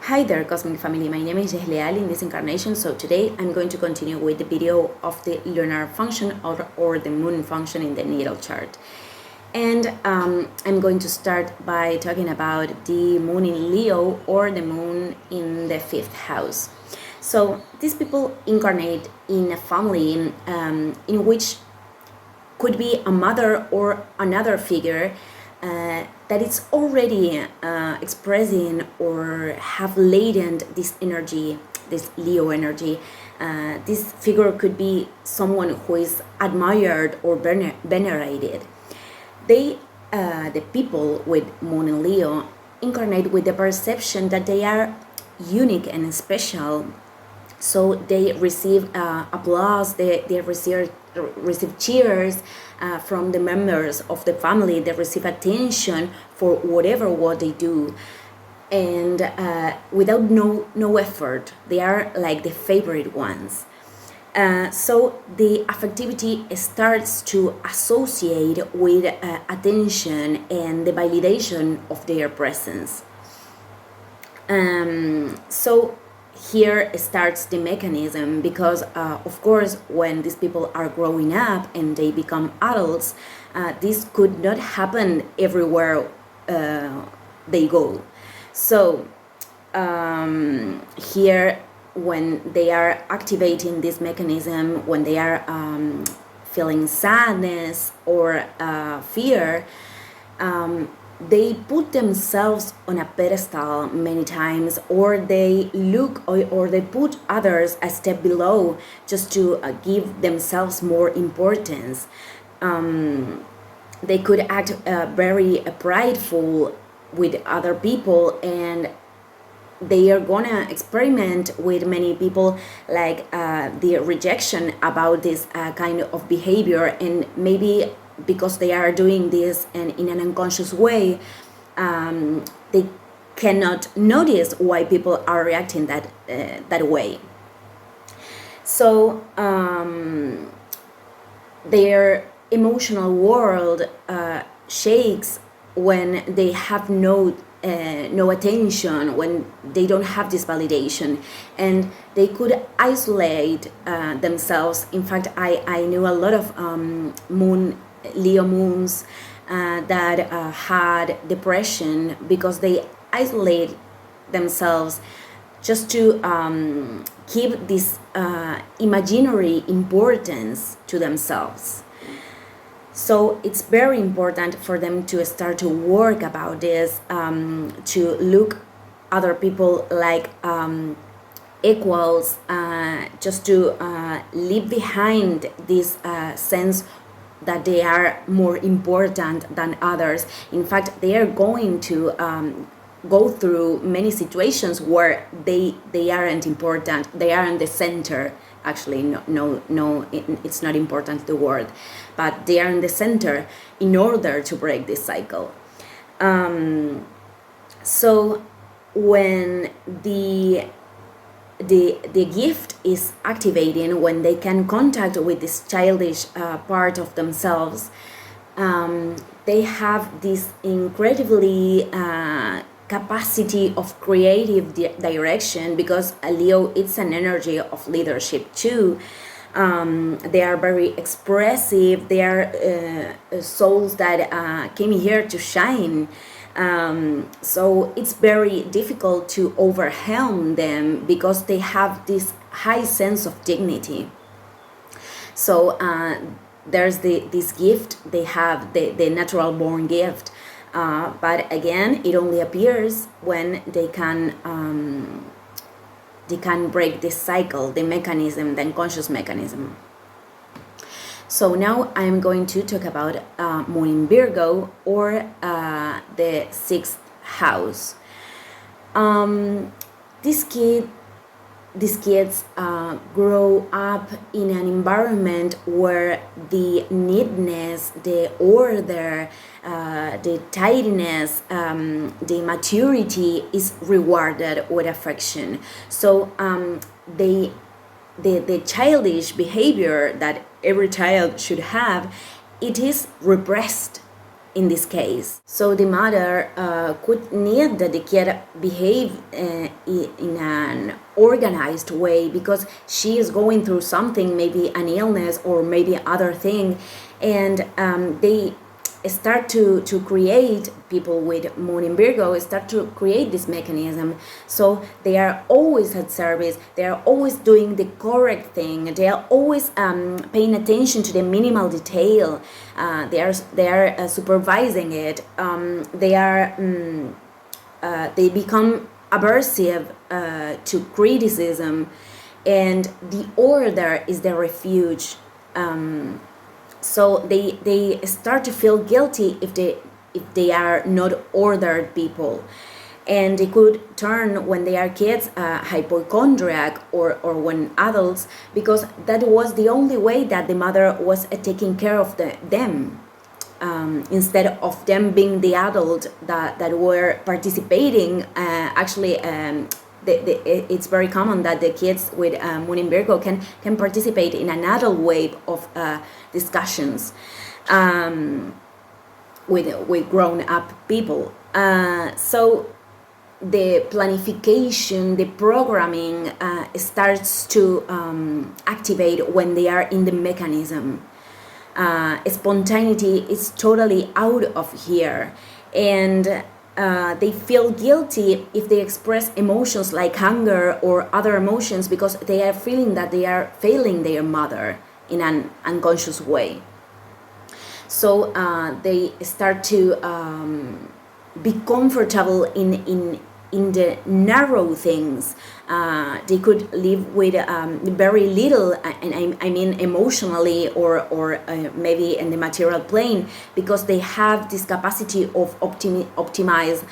Hi there, Cosmic Family. My name is Leal in this incarnation. So today I'm going to continue with the video of the lunar function or the moon function in the natal chart. And I'm going to start by talking about the moon in Leo or the moon in the fifth house. So these people incarnate in a family in which could be a mother or another figure that it's already expressing or have latent this energy, this Leo energy. This figure could be someone who is admired or venerated. The people with Moon in Leo incarnate with the perception that they are unique and special. So they receive applause, they receive cheers from the members of the family, they receive attention for what they do. And without no effort, they are like the favorite ones. So the affectivity starts to associate with attention and the validation of their presence. So here starts the mechanism, because of course when these people are growing up and they become adults, this could not happen everywhere they go. So here, when they are activating this mechanism, when they are feeling sadness or fear, they put themselves on a pedestal many times, or they look or they put others a step below just to give themselves more importance. They could act very prideful with other people, and they are gonna experiment with many people, like the rejection about this kind of behavior, and maybe because they are doing this and in an unconscious way, they cannot notice why people are reacting that way. So their emotional world shakes when they have no attention, when they don't have this validation, and they could isolate themselves. In fact, I knew a lot of Leo moons that had depression because they isolate themselves just to keep this imaginary importance to themselves. So it's very important for them to start to work about this, to look other people like equals, just to leave behind this sense that they are more important than others. In fact, they are going to go through many situations where they aren't important, they are in the center. Actually, no, it's not important, the word, but they are in the center in order to break this cycle. So when the gift is activating, when they can contact with this childish part of themselves, they have this incredibly capacity of creative direction, because Leo, it's an energy of leadership too. They are very expressive, they are souls that came here to shine. So it's very difficult to overwhelm them because they have this high sense of dignity. So there's this gift, they have the natural born gift. But again, it only appears when they can break this cycle, the mechanism, the unconscious mechanism. So now I'm going to talk about Moon in Virgo, or the sixth house. These kids grow up in an environment where the neatness, the order, the tidiness, the maturity is rewarded with affection. So the childish behavior that every child should have, it is repressed. in this case. So the mother could need that the kid behave in an organized way because she is going through something, maybe an illness or maybe other thing, and they start to create, people with moon in Virgo start to create this mechanism. So they are always at service, they are always doing the correct thing, they are always paying attention to the minimal detail, they are supervising it, they become aversive to criticism, and the order is the refuge. So they start to feel guilty if they are not ordered people, and they could turn, when they are kids, hypochondriac, or when adults, because that was the only way that the mother was taking care of them, instead of them being the adult that were participating. It's very common that the kids with moon in Virgo can participate in an adult wave of discussions with grown-up people. So the planification, the programming starts to activate when they are in the mechanism. Spontaneity is totally out of here, and they feel guilty if they express emotions like anger or other emotions, because they are feeling that they are failing their mother in an unconscious way. So they start to be comfortable in the narrow things. They could live with very little, and I mean emotionally or maybe in the material plane, because they have this capacity of optimize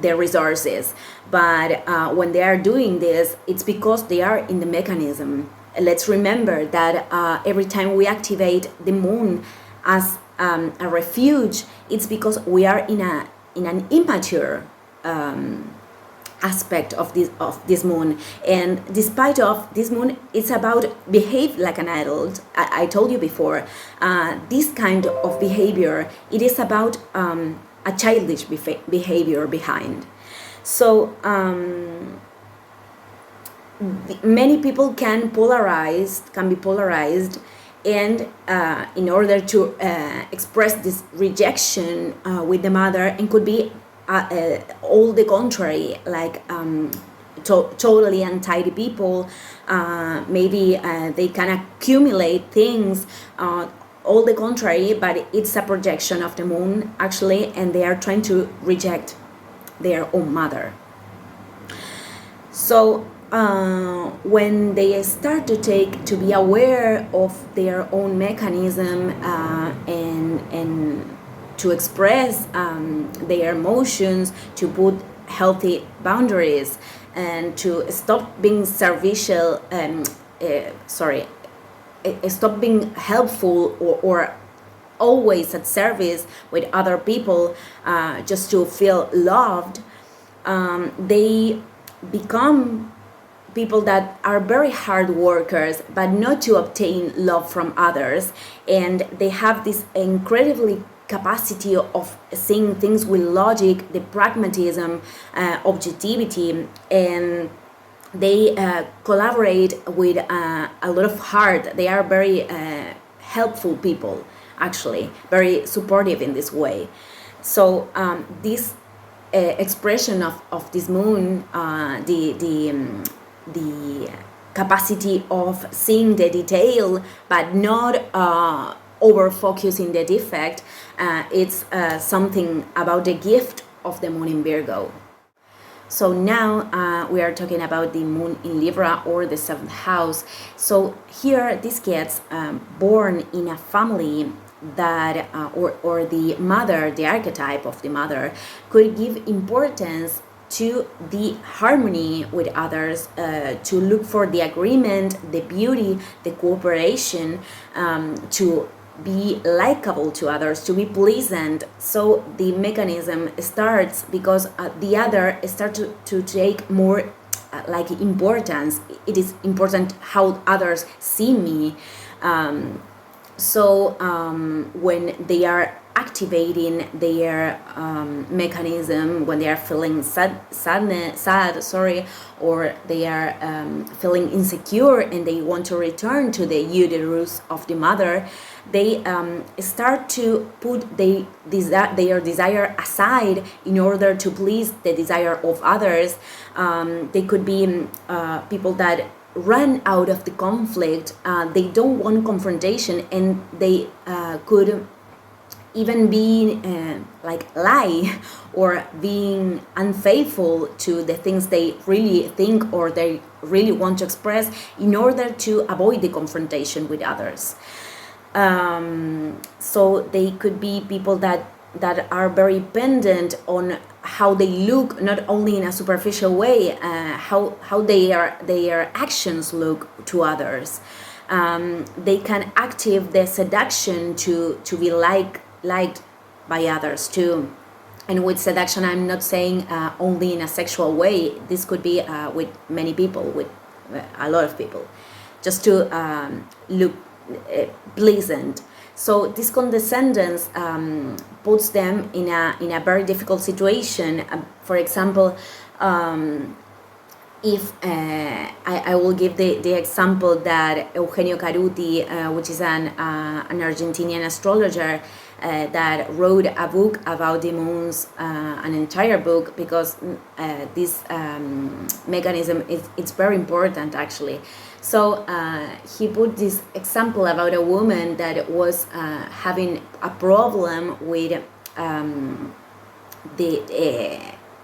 their resources. But when they are doing this, it's because they are in the mechanism. Let's remember that every time we activate the moon as a refuge, it's because we are in an immature aspect of this moon. And despite of this moon, it's about behave like an adult. I told you before, this kind of behavior, it is about a childish behavior behind. So many people can be polarized, and in order to express this rejection with the mother, and could be all the contrary, like totally untidy people, maybe they can accumulate things, all the contrary, but it's a projection of the moon actually, and they are trying to reject their own mother. So when they start to be aware of their own mechanism, and to express their emotions, to put healthy boundaries, and to stop being servicial, stop being helpful or always at service with other people, just to feel loved, they become people that are very hard workers, but not to obtain love from others, and they have this incredibly capacity of seeing things with logic, the pragmatism, objectivity, and they collaborate with a lot of heart. They are very helpful people, actually, very supportive in this way. So this expression of this moon, the capacity of seeing the detail but not over focusing the defect, it's something about the gift of the moon in Virgo. So now we are talking about the moon in Libra, or the 7th house. So here these kids born in a family that or the mother, the archetype of the mother, could give importance to the harmony with others, to look for the agreement, the beauty, the cooperation, to be likable to others, to be pleasant. So the mechanism starts because the other starts to take more like importance. It is important how others see me. So when they are activating their mechanism when they are feeling sad, sorry, or they are feeling insecure and they want to return to the uterus of the mother. They start to put their desire aside in order to please the desire of others. They could be people that run out of the conflict. They don't want confrontation, and they could even being like lie or being unfaithful to the things they really think or they really want to express in order to avoid the confrontation with others. So they could be people that are very dependent on how they look, not only in a superficial way, how their actions look to others. They can activate the seduction to be liked by others too. And with seduction, I'm not saying only in a sexual way. This could be with many people, with a lot of people, just to look pleasant. So this condescendence puts them in a very difficult situation. For example, if I will give the example that Eugenio Caruti, which is an Argentinian astrologer, that wrote a book about the moons, an entire book, because this mechanism it's very important actually. So he put this example about a woman that was having a problem with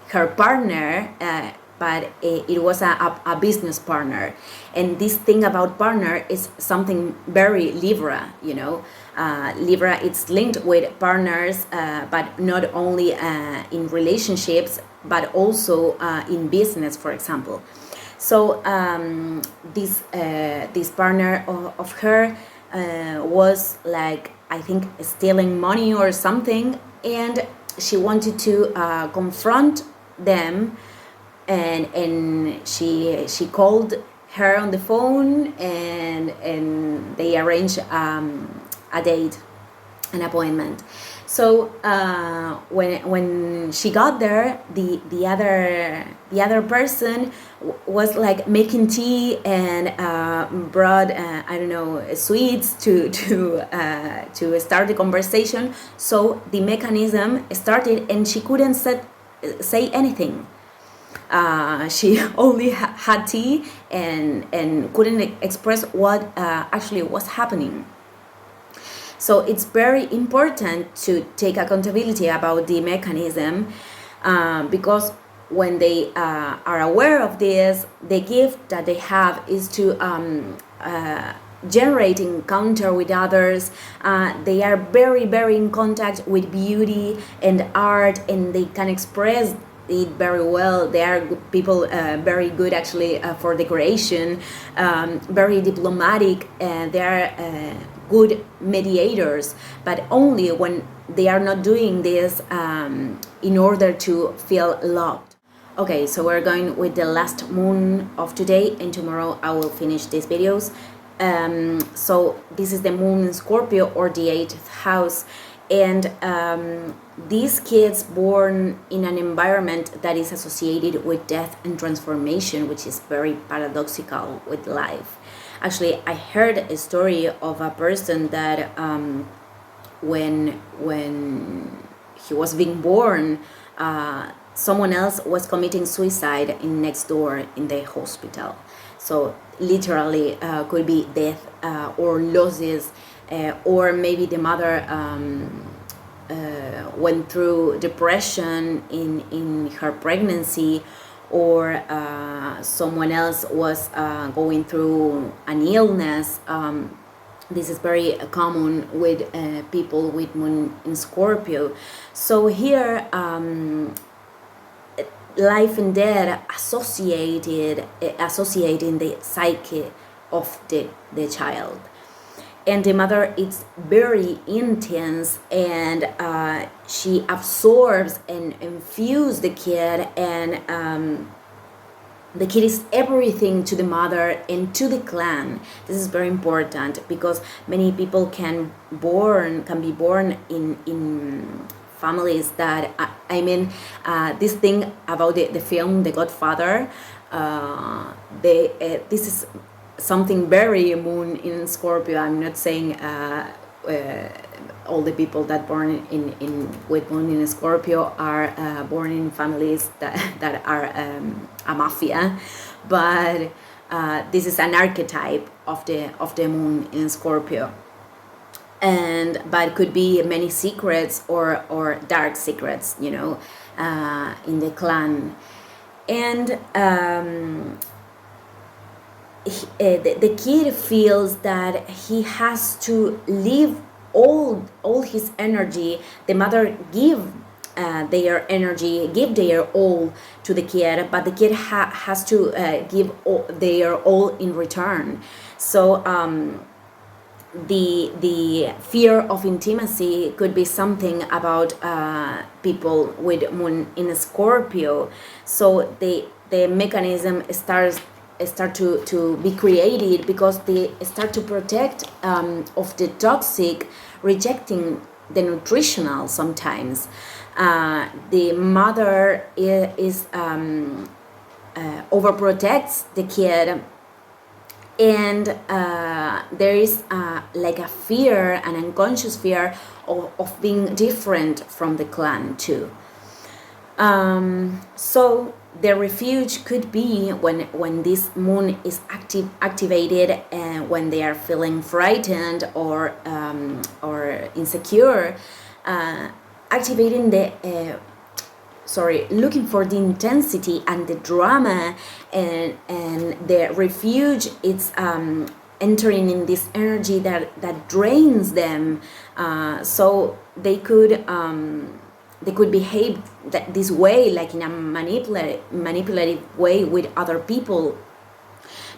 her partner, but it was a business partner. And this thing about partner is something very Libra, you know. Libra, it's linked with partners, but not only in relationships, but also in business, for example. So this partner of her was like, I think, stealing money or something, and she wanted to confront them, and she called her on the phone, and they arranged a date, an appointment. So when she got there, the other person was like making tea and brought I don't know, sweets to start the conversation. So the mechanism started, and she couldn't say anything. She only had tea and couldn't express what actually was happening. So it's very important to take accountability about the mechanism, because when they are aware of this, the gift that they have is to generate encounter with others. They are very, very in contact with beauty and art, and they can express it very well. They are people very good actually for decoration, very diplomatic, they are good mediators, but only when they are not doing this in order to feel loved. Okay, so we're going with the last moon of today, and tomorrow I will finish these videos. So this is the moon in Scorpio, or the 8th house, and these kids born in an environment that is associated with death and transformation, which is very paradoxical with life. Actually, I heard a story of a person that when he was being born, someone else was committing suicide in next door in the hospital. So literally could be death or losses, or maybe the mother went through depression in her pregnancy, or someone else was going through an illness. This is very common with people with moon in Scorpio. So here, life and death associating the psyche of the child. And the mother is very intense, and she absorbs and infuses the kid, and The kid is everything to the mother and to the clan. This is very important because many people can be born in families that this thing about the film The Godfather. This is something very moon in Scorpio. I'm not saying all the people that born in with moon in Scorpio are born in families that are a mafia, but this is an archetype of the moon in Scorpio, but could be many secrets or dark secrets, in the clan, and the kid feels that he has to leave all his energy. The mother give their energy, give their all to the kid, but the kid has to give their all in return. So the fear of intimacy could be something about people with moon in Scorpio. So the mechanism start to be created because they start to protect of the toxic, rejecting the nutritional sometimes. The mother is overprotects the kid, and there is like a fear, an unconscious fear of being different from the clan too. So the refuge could be when this moon is activated, and when they are feeling frightened or insecure, activating looking for the intensity and the drama, and the refuge, it's entering in this energy that drains them, so they could behave this way, like in a manipulative way with other people,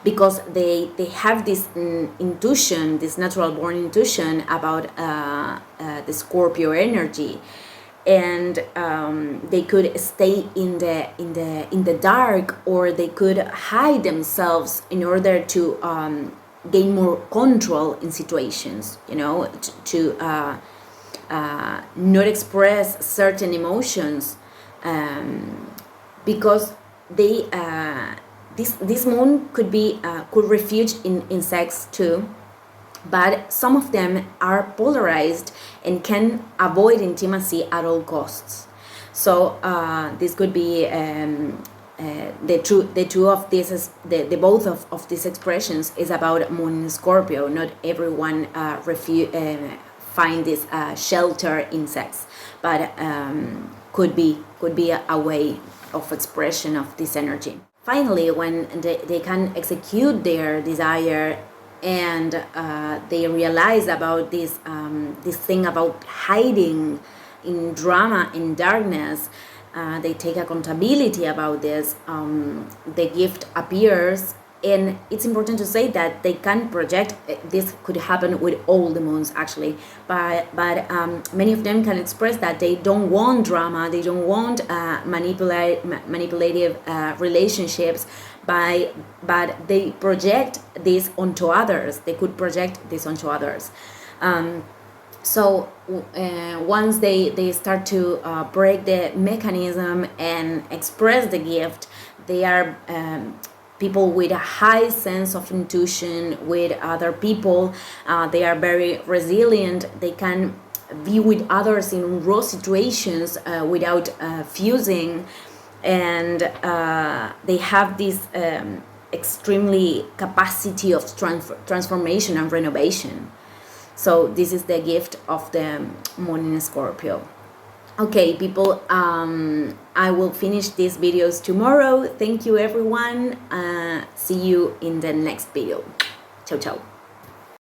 because they have this intuition, this natural born intuition about the Scorpio energy, and they could stay in the dark, or they could hide themselves in order to gain more control in situations, to not express certain emotions, because they this moon could refuge in sex too, but some of them are polarized and can avoid intimacy at all costs. So this could be the two of this, the both of these expressions is about moon in Scorpio. Not everyone find this shelter in sex, but could be a way of expression of this energy. Finally, when they can execute their desire, and they realize about this thing about hiding in drama, in darkness, they take accountability about this. The gift appears, and it's important to say that they can project. This could happen with all the moons actually, but many of them can express that they don't want drama, they don't want manipulative relationships, but they project this onto others. They could project this onto others. So once they start to break the mechanism and express the gift, they are people with a high sense of intuition with other people. They are very resilient. They can be with others in raw situations without fusing, and they have this extremely capacity of transformation and renovation. So this is the gift of the moon in Scorpio. Okay, people, I will finish these videos tomorrow. Thank you, everyone. See you in the next video. Ciao, ciao.